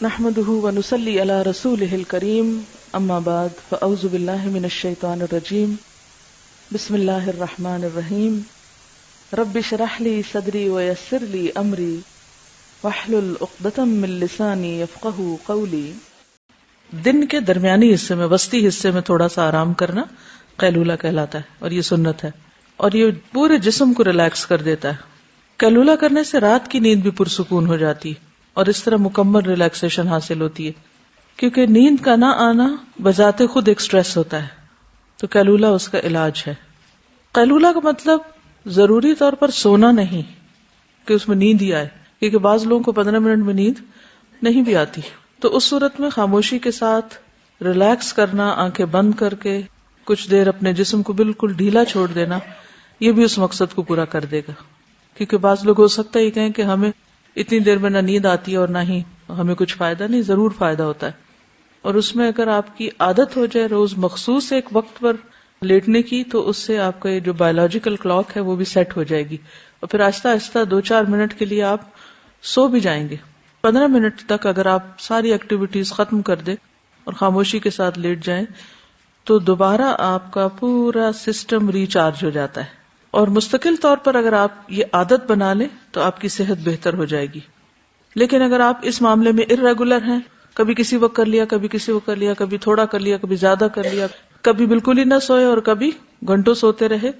نحمده ونصلي على رسوله الكريم اما بعد فاعوذ بالله من الشيطان الرجيم بسم الله الرحمن الرحيم رب اشرح لي صدري ويسر لي امري واحلل عقدة من لساني يفقهوا قولي۔ دن کے درمیانی حصے میں، وسطی حصے میں تھوڑا سا آرام کرنا قیلولہ کہلاتا ہے، اور یہ سنت ہے، اور یہ پورے جسم کو ریلیکس کر دیتا ہے۔ قیلولہ کرنے سے رات کی نیند بھی پرسکون ہو جاتی ہے اور اس طرح مکمل ریلیکسیشن حاصل ہوتی ہے، کیونکہ نیند کا نہ آنا بذات خود ایک سٹریس ہوتا ہے، تو قیلولہ اس کا علاج ہے۔ قیلولہ کا مطلب ضروری طور پر سونا نہیں کہ اس میں نیند ہی آئے، کیونکہ بعض لوگوں کو 15 منٹ میں نیند نہیں بھی آتی، تو اس صورت میں خاموشی کے ساتھ ریلیکس کرنا، آنکھیں بند کر کے کچھ دیر اپنے جسم کو بالکل ڈھیلا چھوڑ دینا، یہ بھی اس مقصد کو پورا کر دے گا۔ کیونکہ بعض لوگ ہو سکتا ہے یہ کہیں کہ ہمیں اتنی دیر میں نہ نیند آتی ہے اور نہ ہی ہمیں کچھ فائدہ، نہیں، ضرور فائدہ ہوتا ہے۔ اور اس میں اگر آپ کی عادت ہو جائے روز مخصوص ایک وقت پر لیٹنے کی، تو اس سے آپ کا یہ جو بایولوجیکل کلاک ہے وہ بھی سیٹ ہو جائے گی، اور پھر آہستہ آہستہ 2-4 منٹ کے لیے آپ سو بھی جائیں گے۔ 15 منٹ تک اگر آپ ساری ایکٹیویٹیز ختم کر دیں اور خاموشی کے ساتھ لیٹ جائیں تو دوبارہ آپ کا پورا سسٹم ریچارج ہو جاتا ہے، اور مستقل طور پر اگر آپ یہ عادت بنا لیں تو آپ کی صحت بہتر ہو جائے گی۔ لیکن اگر آپ اس معاملے میں ارریگولر ہیں، کبھی کسی وقت کر لیا، کبھی کسی وقت کر لیا، کبھی تھوڑا کر لیا، کبھی زیادہ کر لیا، کبھی بالکل ہی نہ سوئے اور کبھی گھنٹوں سوتے رہے،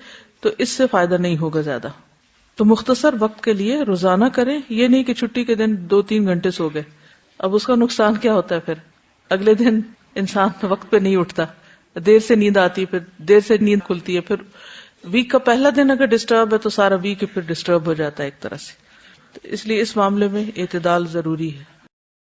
تو اس سے فائدہ نہیں ہوگا زیادہ۔ تو مختصر وقت کے لیے روزانہ کریں، یہ نہیں کہ چھٹی کے دن 2-3 گھنٹے سو گئے، اب اس کا نقصان کیا ہوتا ہے، پھر اگلے دن انسان وقت پہ نہیں اٹھتا، دیر سے نیند آتی، پھر دیر سے نیند کھلتی ہے، پھر ویک کا پہلا دن اگر ڈسٹرب ہے تو سارا ویک پھر ڈسٹرب ہو جاتا ہے ایک طرح سے۔ تو اس لیے اس معاملے میں اعتدال ضروری ہے۔